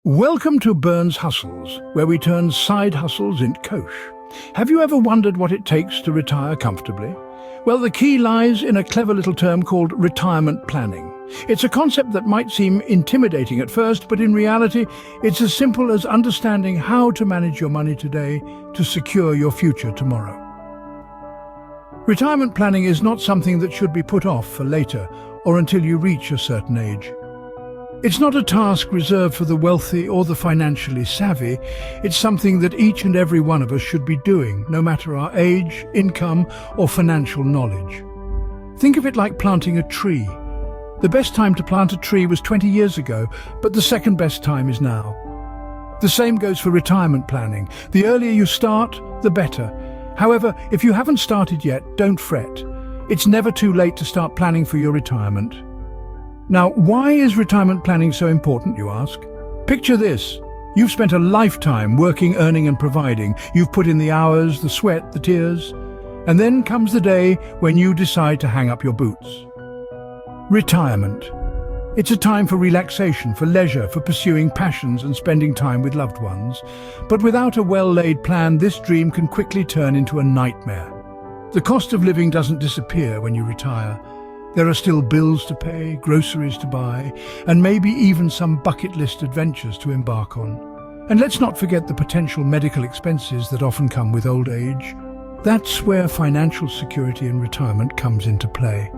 Welcome to Burns Hustles, where we turn side hustles into cash. Have you ever wondered what it takes to retire comfortably? Well, the key lies in a clever little term called retirement planning. It's a concept that might seem intimidating at first, but in reality, it's as simple as understanding how to manage your money today to secure your future tomorrow. Retirement planning is not something that should be put off for later or until you reach a certain age. It's not a task reserved for the wealthy or the financially savvy. It's something that each and every one of us should be doing, no matter our age, income, or financial knowledge. Think of it like planting a tree. The best time to plant a tree was 20 years ago, but the second best time is now. The same goes for retirement planning. The earlier you start, the better. However, if you haven't started yet, don't fret. It's never too late to start planning for your retirement. Now, why is retirement planning so important, you ask? Picture this. You've spent a lifetime working, earning and providing. You've put in the hours, the sweat, the tears. And then comes the day when you decide to hang up your boots. Retirement. It's a time for relaxation, for leisure, for pursuing passions and spending time with loved ones. But without a well-laid plan, this dream can quickly turn into a nightmare. The cost of living doesn't disappear when you retire. There are still bills to pay, groceries to buy, and maybe even some bucket list adventures to embark on. And let's not forget the potential medical expenses that often come with old age. That's where financial security in retirement comes into play.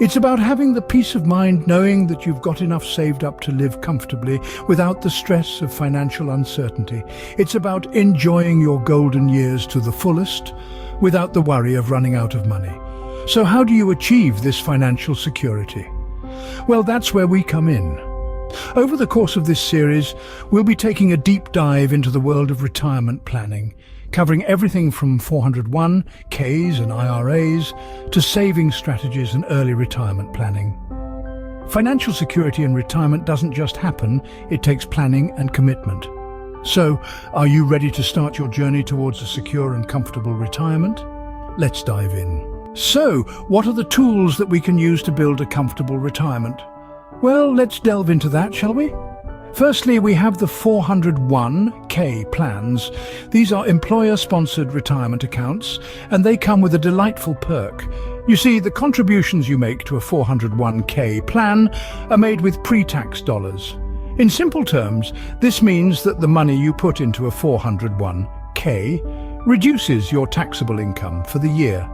It's about having the peace of mind knowing that you've got enough saved up to live comfortably without the stress of financial uncertainty. It's about enjoying your golden years to the fullest without the worry of running out of money. So how do you achieve this financial security? Well, that's where we come in. Over the course of this series, we'll be taking a deep dive into the world of retirement planning, covering everything from 401(k)s and IRAs to saving strategies and early retirement planning. Financial security in retirement doesn't just happen, it takes planning and commitment. So, are you ready to start your journey towards a secure and comfortable retirement? Let's dive in. So, what are the tools that we can use to build a comfortable retirement? Well, let's delve into that, shall we? Firstly, we have the 401(k) plans. These are employer-sponsored retirement accounts, and they come with a delightful perk. You see, the contributions you make to a 401(k) plan are made with pre-tax dollars. In simple terms, this means that the money you put into a 401(k) reduces your taxable income for the year.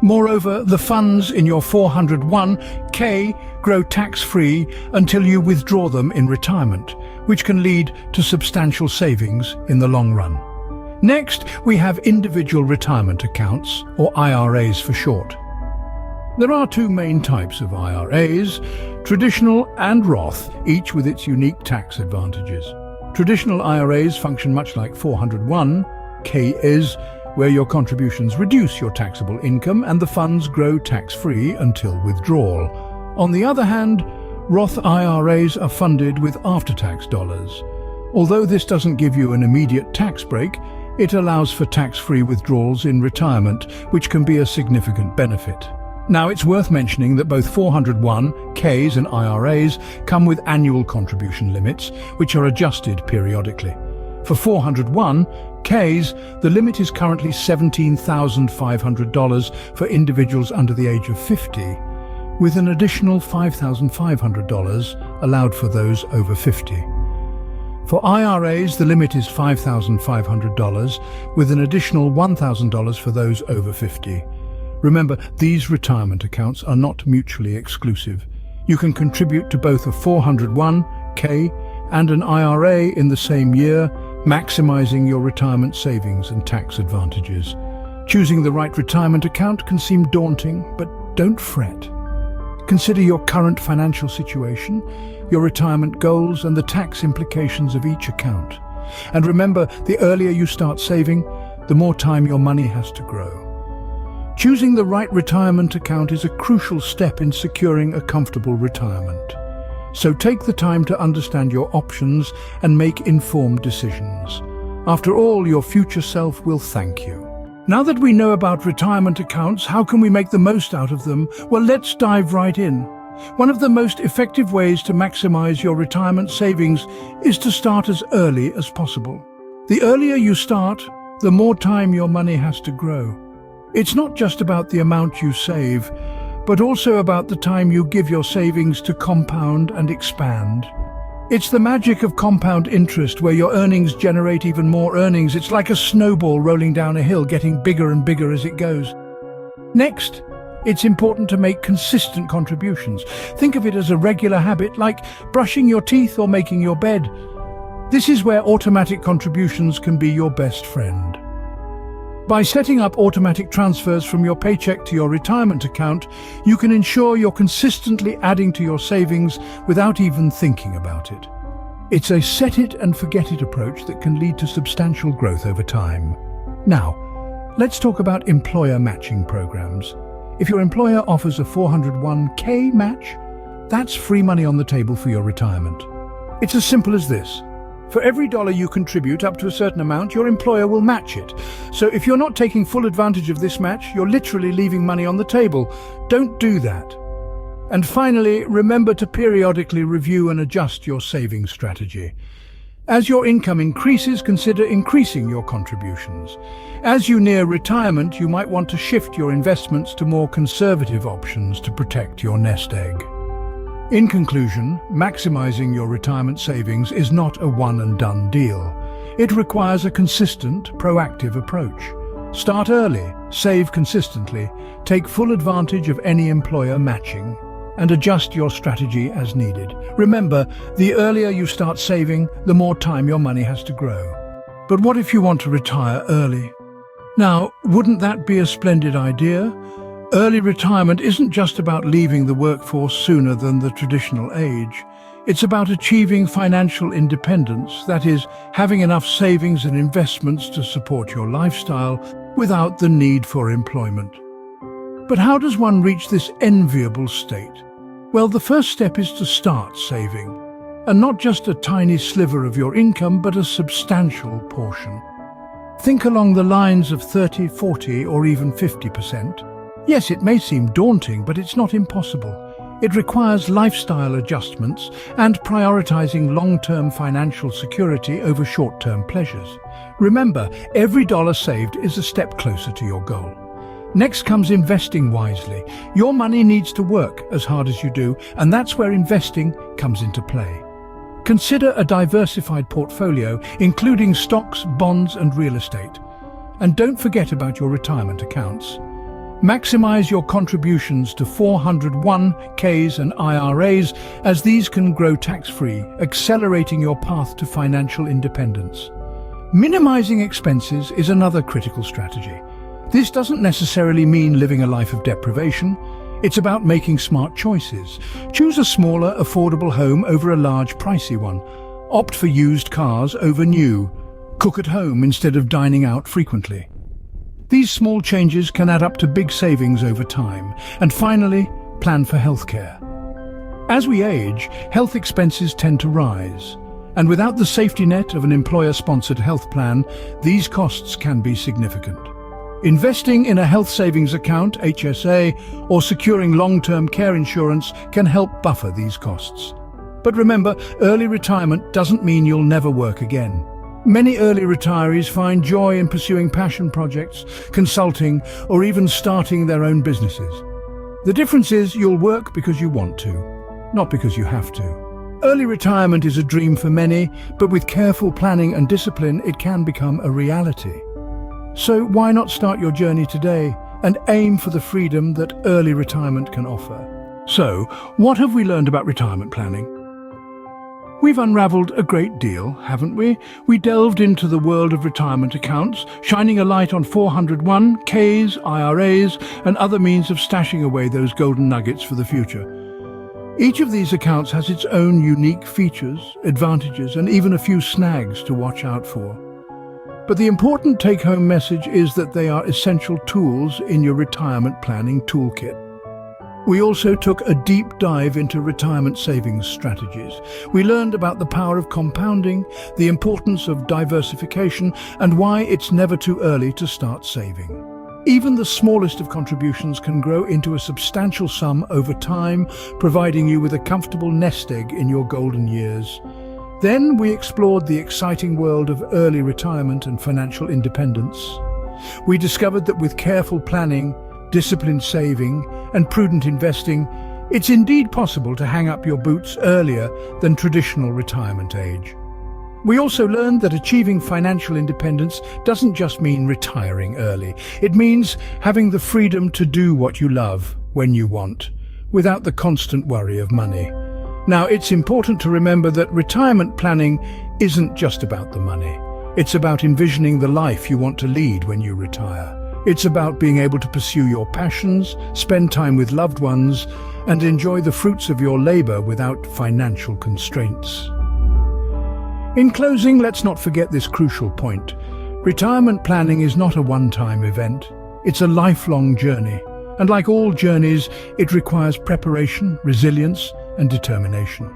Moreover, the funds in your 401(k) grow tax-free until you withdraw them in retirement, which can lead to substantial savings in the long run. Next, we have individual retirement accounts, or IRAs for short. There are two main types of IRAs, traditional and Roth, each with its unique tax advantages. Traditional IRAs function much like 401(k)s, where your contributions reduce your taxable income and the funds grow tax-free until withdrawal. On the other hand, Roth IRAs are funded with after-tax dollars. Although this doesn't give you an immediate tax break, it allows for tax-free withdrawals in retirement, which can be a significant benefit. Now, it's worth mentioning that both 401(k)s and IRAs come with annual contribution limits, which are adjusted periodically. For 401(k)s, the limit is currently $17,500 for individuals under the age of 50, with an additional $5,500 allowed for those over 50. For IRAs, the limit is $5,500, with an additional $1,000 for those over 50. Remember, these retirement accounts are not mutually exclusive. You can contribute to both a 401(k) and an IRA in the same year, maximizing your retirement savings and tax advantages. Choosing the right retirement account can seem daunting, but don't fret. Consider your current financial situation, your retirement goals, and the tax implications of each account. And remember, the earlier you start saving, the more time your money has to grow. Choosing the right retirement account is a crucial step in securing a comfortable retirement. So take the time to understand your options and make informed decisions. After all, your future self will thank you. Now that we know about retirement accounts, how can we make the most out of them? Well, let's dive right in. One of the most effective ways to maximize your retirement savings is to start as early as possible. The earlier you start, the more time your money has to grow. It's not just about the amount you save, but also about the time you give your savings to compound and expand. It's the magic of compound interest, where your earnings generate even more earnings. It's like a snowball rolling down a hill, getting bigger and bigger as it goes. Next, it's important to make consistent contributions. Think of it as a regular habit, like brushing your teeth or making your bed. This is where automatic contributions can be your best friend. By setting up automatic transfers from your paycheck to your retirement account, you can ensure you're consistently adding to your savings without even thinking about it. It's a set-it-and-forget-it approach that can lead to substantial growth over time. Now, let's talk about employer matching programs. If your employer offers a 401k match, that's free money on the table for your retirement. It's as simple as this. For every dollar you contribute up to a certain amount, your employer will match it. So if you're not taking full advantage of this match, you're literally leaving money on the table. Don't do that. And finally, remember to periodically review and adjust your savings strategy. As your income increases, consider increasing your contributions. As you near retirement, you might want to shift your investments to more conservative options to protect your nest egg. In conclusion, maximizing your retirement savings is not a one-and-done deal. It requires a consistent, proactive approach. Start early, save consistently, take full advantage of any employer matching, and adjust your strategy as needed. Remember, the earlier you start saving, the more time your money has to grow. But what if you want to retire early? Now, wouldn't that be a splendid idea? Early retirement isn't just about leaving the workforce sooner than the traditional age. It's about achieving financial independence, that is, having enough savings and investments to support your lifestyle without the need for employment. But how does one reach this enviable state? Well, the first step is to start saving, and not just a tiny sliver of your income, but a substantial portion. Think along the lines of 30, 40, or even 50%. Yes, it may seem daunting, but it's not impossible. It requires lifestyle adjustments and prioritizing long-term financial security over short-term pleasures. Remember, every dollar saved is a step closer to your goal. Next comes investing wisely. Your money needs to work as hard as you do, and that's where investing comes into play. Consider a diversified portfolio, including stocks, bonds, and real estate. And don't forget about your retirement accounts. Maximize your contributions to 401ks and IRAs, as these can grow tax-free, accelerating your path to financial independence. Minimizing expenses is another critical strategy. This doesn't necessarily mean living a life of deprivation. It's about making smart choices. Choose a smaller, affordable home over a large, pricey one. Opt for used cars over new. Cook at home instead of dining out frequently. These small changes can add up to big savings over time. And finally, plan for healthcare. As we age, health expenses tend to rise. And without the safety net of an employer-sponsored health plan, these costs can be significant. Investing in a health savings account, HSA, or securing long-term care insurance can help buffer these costs. But remember, early retirement doesn't mean you'll never work again. Many early retirees find joy in pursuing passion projects, consulting, or even starting their own businesses. The difference is you'll work because you want to, not because you have to. Early retirement is a dream for many, but with careful planning and discipline, it can become a reality. So why not start your journey today and aim for the freedom that early retirement can offer? So, what have we learned about retirement planning? We've unraveled a great deal, haven't we? We delved into the world of retirement accounts, shining a light on 401ks, IRAs, and other means of stashing away those golden nuggets for the future. Each of these accounts has its own unique features, advantages, and even a few snags to watch out for. But the important take-home message is that they are essential tools in your retirement planning toolkit. We also took a deep dive into retirement savings strategies. We learned about the power of compounding, the importance of diversification, and why it's never too early to start saving. Even the smallest of contributions can grow into a substantial sum over time, providing you with a comfortable nest egg in your golden years. Then we explored the exciting world of early retirement and financial independence. We discovered that with careful planning, disciplined saving, and prudent investing, it's indeed possible to hang up your boots earlier than traditional retirement age. We also learned that achieving financial independence doesn't just mean retiring early. It means having the freedom to do what you love when you want, without the constant worry of money. Now, it's important to remember that retirement planning isn't just about the money. It's about envisioning the life you want to lead when you retire. It's about being able to pursue your passions, spend time with loved ones, and enjoy the fruits of your labor without financial constraints. In closing, let's not forget this crucial point. Retirement planning is not a one-time event. It's a lifelong journey. And like all journeys, it requires preparation, resilience, and determination.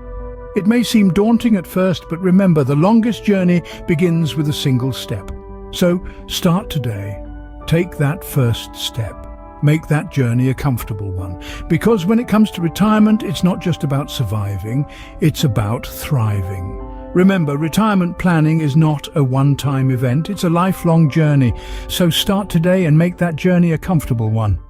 It may seem daunting at first, but remember, the longest journey begins with a single step. So, start today. Take that first step. Make that journey a comfortable one. Because when it comes to retirement, it's not just about surviving, it's about thriving. Remember, retirement planning is not a one-time event, it's a lifelong journey. So start today and make that journey a comfortable one.